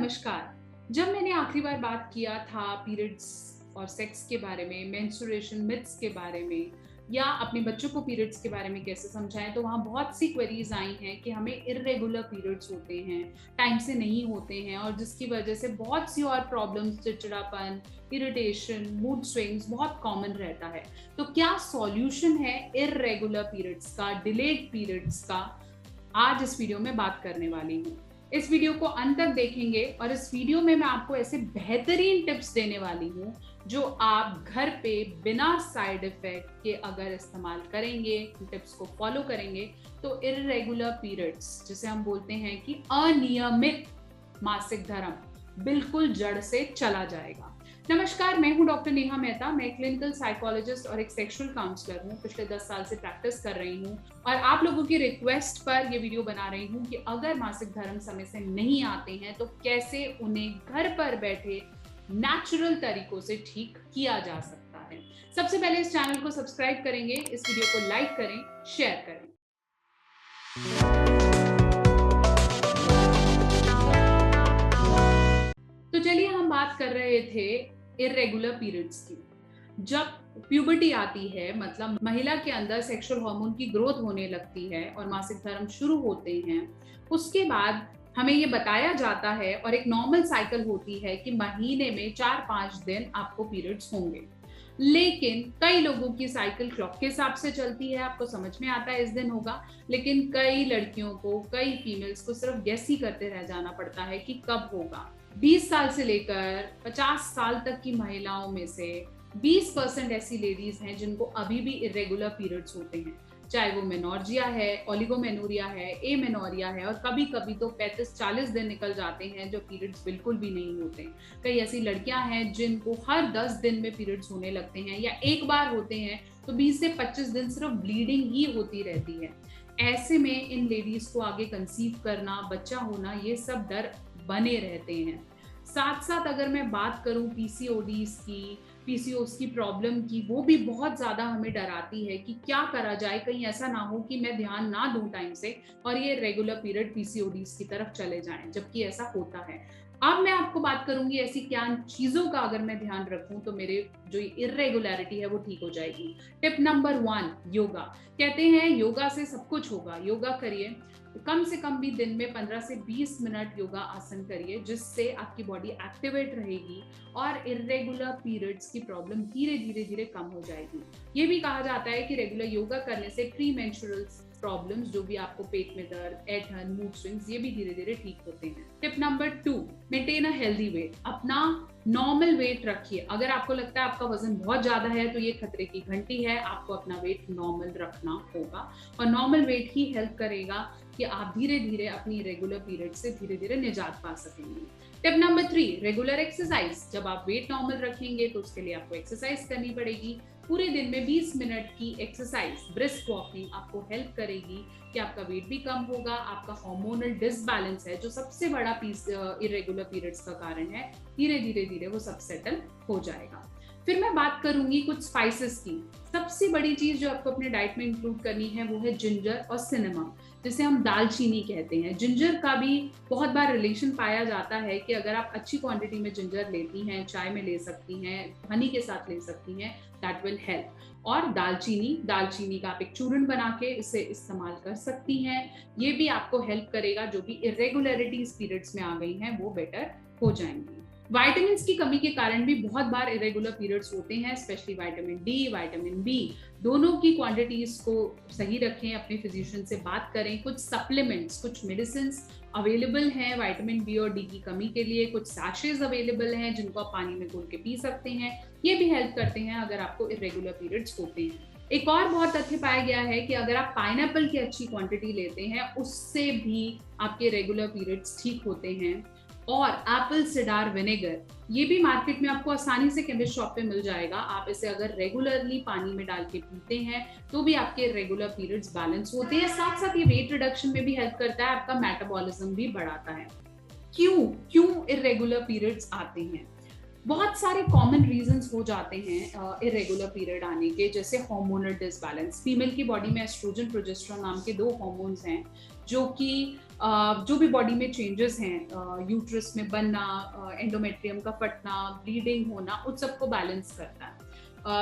नमस्कार। जब मैंने आखिरी बार बात किया था पीरियड्स और सेक्स के बारे में, मेंस्ट्रुएशन मिथ्स के बारे में या अपने बच्चों को पीरियड्स के बारे में कैसे समझाएं, तो वहाँ बहुत सी क्वेरीज आई हैं कि हमें इर्रेगुलर पीरियड्स होते हैं, टाइम से नहीं होते हैं और जिसकी वजह से बहुत सी और प्रॉब्लम्स, चिड़चिड़ापन, इरिटेशन, मूड स्विंग्स बहुत कॉमन रहता है। तो क्या सॉल्यूशन है इर्रेगुलर पीरियड्स का, डिलेड पीरियड्स का? आज इस वीडियो में बात करने वाली हूँ। इस वीडियो को अंत तक देखेंगे और इस वीडियो में मैं आपको ऐसे बेहतरीन टिप्स देने वाली हूँ जो आप घर पे बिना साइड इफेक्ट के अगर इस्तेमाल करेंगे, टिप्स को फॉलो करेंगे, तो इर्रेगुलर पीरियड्स, जिसे हम बोलते हैं कि अनियमित मासिक धर्म, बिल्कुल जड़ से चला जाएगा। नमस्कार, मैं हूं डॉक्टर नेहा मेहता। मैं क्लिनिकल साइकोलॉजिस्ट और एक सेक्सुअल काउंसलर हूं। पिछले 10 साल से प्रैक्टिस कर रही हूं और आप लोगों की रिक्वेस्ट पर ये वीडियो बना रही हूं कि अगर मासिक धर्म समय से नहीं आते हैं तो कैसे उन्हें घर पर बैठे नेचुरल तरीकों से ठीक किया जा सकता है। सबसे पहले इस चैनल को सब्सक्राइब करेंगे, इस वीडियो को लाइक करें, शेयर करें। तो चलिए, हम बात कर रहे थे इर्रेगुलर पीरियड्स की। जब प्यूबर्टी आती है, मतलब महिला के अंदर सेक्सुअल हार्मोन की ग्रोथ होने लगती है और मासिक धर्म शुरू होते हैं, उसके बाद हमें ये बताया जाता है और एक नॉर्मल साइकिल होती है कि महीने में 4-5 दिन आपको पीरियड्स होंगे। लेकिन कई लोगों की साइकिल क्लॉक के हिसाब से चलती है, आपको समझ में आता है इस दिन होगा, लेकिन कई लड़कियों को, कई फीमेल्स को सिर्फ गेस ही करते रह जाना पड़ता है कि कब होगा। 20 साल से लेकर 50 साल तक की महिलाओं में से 20% ऐसी लेडीज हैं जिनको अभी भी इर्रेगुलर पीरियड्स होते हैं, चाहे वो मेनोर्जिया है, ओलिगोमेनोरिया है, एमेनोरिया है, और कभी कभी तो 35-40 दिन निकल जाते हैं जो पीरियड्स बिल्कुल भी नहीं होते। कई ऐसी लड़कियां हैं जिनको हर 10 दिन में पीरियड्स होने लगते हैं या एक बार होते हैं तो 20 से 25 दिन सिर्फ ब्लीडिंग ही होती रहती है। ऐसे में इन लेडीज को आगे कंसीव करना, बच्चा होना, ये सब डर बने रहते हैं। साथ साथ अगर मैं बात करूं पीसीओडीज की, पीसीओएस की प्रॉब्लम की, वो भी बहुत ज्यादा हमें डराती है कि क्या करा जाए, कहीं ऐसा ना हो कि मैं ध्यान ना दूं टाइम से और ये रेगुलर पीरियड पीसीओडीज की तरफ चले जाएं, जबकि ऐसा होता है। अब मैं आपको बात करूंगी ऐसी क्या चीजों का अगर मैं ध्यान रखूं तो मेरे जो इर्रेगुलरिटी है वो ठीक हो जाएगी। Tip number 1, yoga. कहते हैं योगा से सब कुछ होगा। योगा करिए, कम से कम भी दिन में 15 से 20 मिनट योगा आसन करिए, जिससे आपकी बॉडी एक्टिवेट रहेगी और इर्रेगुलर पीरियड्स की प्रॉब्लम धीरे धीरे धीरे कम हो जाएगी। ये भी कहा जाता है कि रेगुलर योगा करने से प्री मेंस्ट्रुअल प्रॉब्लम्स, जो भी आपको पेट में दर्द, ऐंठन, मूड स्विंग्स, ये भी धीरे धीरे ठीक होते हैं। Tip number 2, maintain a healthy weight. अपना नॉर्मल वेट रखिए। अगर आपको लगता है आपका वजन बहुत ज्यादा है तो ये खतरे की घंटी है, आपको अपना वेट नॉर्मल रखना होगा और नॉर्मल वेट ही हेल्प करेगा कि आप धीरे धीरे अपनी रेगुलर पीरियड से धीरे धीरे निजात पा सकेंगे। Tip number 3, regular exercise. जब आप वेट नॉर्मल रखेंगे तो उसके लिए आपको एक्सरसाइज करनी पड़ेगी। पूरे दिन में 20 मिनट की एक्सरसाइज, ब्रिस्क वॉकिंग आपको हेल्प करेगी कि आपका वेट भी कम होगा। आपका हार्मोनल डिसबैलेंस है जो सबसे बड़ा इर्रेगुलर पीरियड्स का कारण है, धीरे धीरे धीरे वो सब सेटल हो जाएगा। फिर मैं बात करूंगी कुछ स्पाइसेस की। सबसे बड़ी चीज जो आपको अपने डाइट में इंक्लूड करनी है वो है जिंजर और सिनेमम, जिसे हम दालचीनी कहते हैं। जिंजर का भी बहुत बार रिलेशन पाया जाता है कि अगर आप अच्छी क्वांटिटी में जिंजर लेती हैं, चाय में ले सकती हैं, हनी के साथ ले सकती हैं, दैट विल हेल्प। और दालचीनी का आप एक चूर्ण बना के इसे इस्तेमाल कर सकती हैं, ये भी आपको हेल्प करेगा। जो भी इर्रेगुलरिटीज पीरियड्स में आ गई हैं वो बेटर हो जाएंगी। विटामिन की कमी के कारण भी बहुत बार इरेगुलर पीरियड्स होते हैं, specially vitamin D, vitamin B. दोनों की क्वांटिटीज को सही रखें, अपने फिजिशियन से बात करें। कुछ सप्लीमेंट्स, कुछ मेडिसिन अवेलेबल हैं विटामिन बी और डी की कमी के लिए। कुछ सैशेज अवेलेबल हैं जिनको आप पानी में घोल के पी सकते हैं, ये भी हेल्प करते हैं अगर आपको इरेगुलर पीरियड्स होते हैं। एक और बहुत तथ्य पाया गया है कि अगर आप पाइनएप्पल की अच्छी क्वांटिटी लेते हैं उससे भी आपके रेगुलर पीरियड्स ठीक होते हैं। और एप्पल सिडार विनेगर, ये भी मार्केट में आपको आसानी से केमिस्ट शॉप पे मिल जाएगा। आप इसे अगर रेगुलरली पानी में डाल के पीते हैं तो भी आपके रेगुलर पीरियड्स बैलेंस होते हैं। साथ साथ ये वेट रिडक्शन में भी हेल्प करता है, आपका मेटाबॉलिज्म भी बढ़ाता है। क्यों इरेगुलर पीरियड्स आते हैं? बहुत सारे कॉमन रीजंस हो जाते हैं इरेगुलर पीरियड आने के, जैसे हार्मोनल डिसबैलेंस। फीमेल की बॉडी में एस्ट्रोजन, प्रोजेस्टेरोन नाम के 2 हार्मोन्स हैं जो कि जो भी बॉडी में चेंजेस हैं, यूट्रस में बनना, एंडोमेट्रियम का फटना, ब्लीडिंग होना, उन सबको बैलेंस करता है।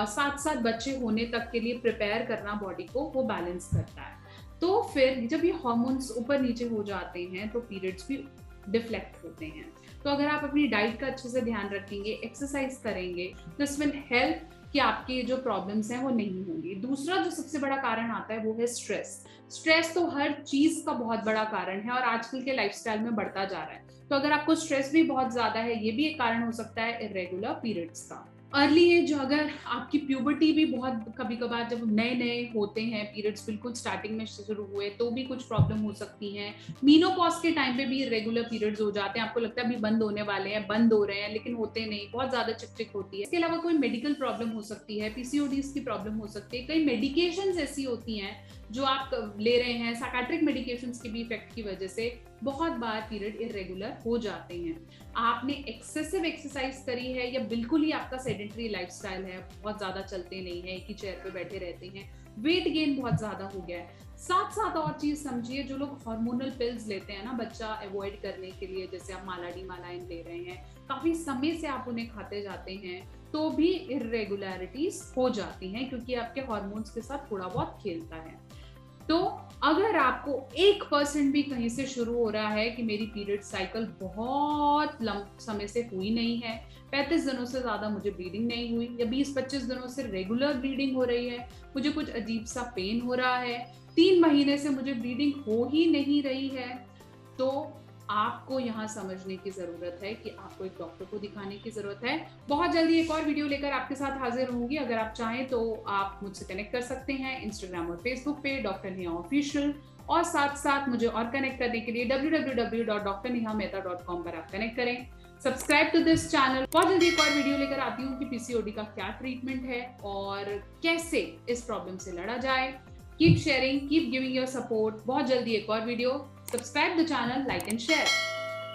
साथ साथ बच्चे होने तक के लिए प्रिपेयर करना बॉडी को, वो बैलेंस करता है। तो फिर जब ये हार्मोन्स ऊपर नीचे हो जाते हैं तो पीरियड्स भी डिफ्लेक्ट होते हैं। तो अगर आप अपनी डाइट का अच्छे से ध्यान रखेंगे, एक्सरसाइज करेंगे, दिस विल हेल्प कि आपके जो प्रॉब्लम्स हैं वो नहीं होंगी। दूसरा जो सबसे बड़ा कारण आता है वो है स्ट्रेस। स्ट्रेस तो हर चीज का बहुत बड़ा कारण है और आजकल के लाइफस्टाइल में बढ़ता जा रहा है। तो अगर आपको स्ट्रेस भी बहुत ज्यादा है, ये भी एक कारण हो सकता है इर्रेगुलर पीरियड्स का। अर्ली एज, अगर आपकी प्यूबर्टी भी बहुत कभी कभार जब नए नए होते हैं, पीरियड्स बिल्कुल स्टार्टिंग में शुरू हुए तो भी कुछ प्रॉब्लम हो सकती है। मीनोपॉज के टाइम पे भी रेगुलर पीरियड्स हो जाते हैं, आपको लगता है अभी बंद होने वाले हैं, बंद हो रहे हैं, लेकिन होते नहीं, बहुत ज्यादा चिकचिक होती है। इसके अलावा कोई मेडिकल प्रॉब्लम हो सकती है, पीसीओडीज की प्रॉब्लम हो सकती है, कई मेडिकेशंस ऐसी होती हैं जो आप ले रहे हैं, साइकेट्रिक मेडिकेशंस के भी इफेक्ट की वजह से बहुत बार पीरियड इरेगुलर हो जाते हैं। आपने एक्सेसिव एक्सरसाइज करी है या बिल्कुल ही आपका सेडेंटरी लाइफस्टाइल है, बहुत ज्यादा चलते नहीं है, एक ही चेयर पे बैठे रहते हैं, वेट गेन बहुत ज्यादा हो गया है। साथ साथ और चीज समझिए, जो लोग हार्मोनल पिल्स लेते हैं ना बच्चा अवॉइड करने के लिए, जैसे आप मालाडी मालाइन ले रहे हैं, काफी समय से आप उन्हें खाते जाते हैं, तो भी इरेगुलरिटीज हो जाती हैं क्योंकि आपके हार्मोन्स के साथ थोड़ा बहुत खेलता है। तो अगर आपको 1% भी कहीं से शुरू हो रहा है कि मेरी पीरियड साइकिल बहुत समय से हुई नहीं है, 35 दिनों से ज्यादा मुझे ब्लीडिंग नहीं हुई, या 20-25 दिनों से रेगुलर ब्लीडिंग हो रही है, मुझे कुछ अजीब सा पेन हो रहा है, 3 महीने से मुझे ब्लीडिंग हो ही नहीं रही है, तो आपको यहाँ समझने की जरूरत है कि आपको एक डॉक्टर को दिखाने की जरूरत है। बहुत जल्दी एक और वीडियो लेकर आपके साथ हाजिर होंगी। अगर आप चाहें तो आप मुझसे कनेक्ट कर सकते हैं इंस्टाग्राम और फेसबुक पे डॉक्टर नेहा ऑफिशियल, और साथ साथ मुझे और कनेक्ट करने के लिए www.drnehamehta.com पर आप कनेक्ट करें। Subscribe to this channel. बहुत जल्दी एक और वीडियो लेकर आती हूँ कि पीसीओडी का क्या ट्रीटमेंट है और कैसे इस प्रॉब्लम से लड़ा जाए। Keep sharing, keep giving your support. बहुत जल्दी एक और video. Subscribe the channel, like and share.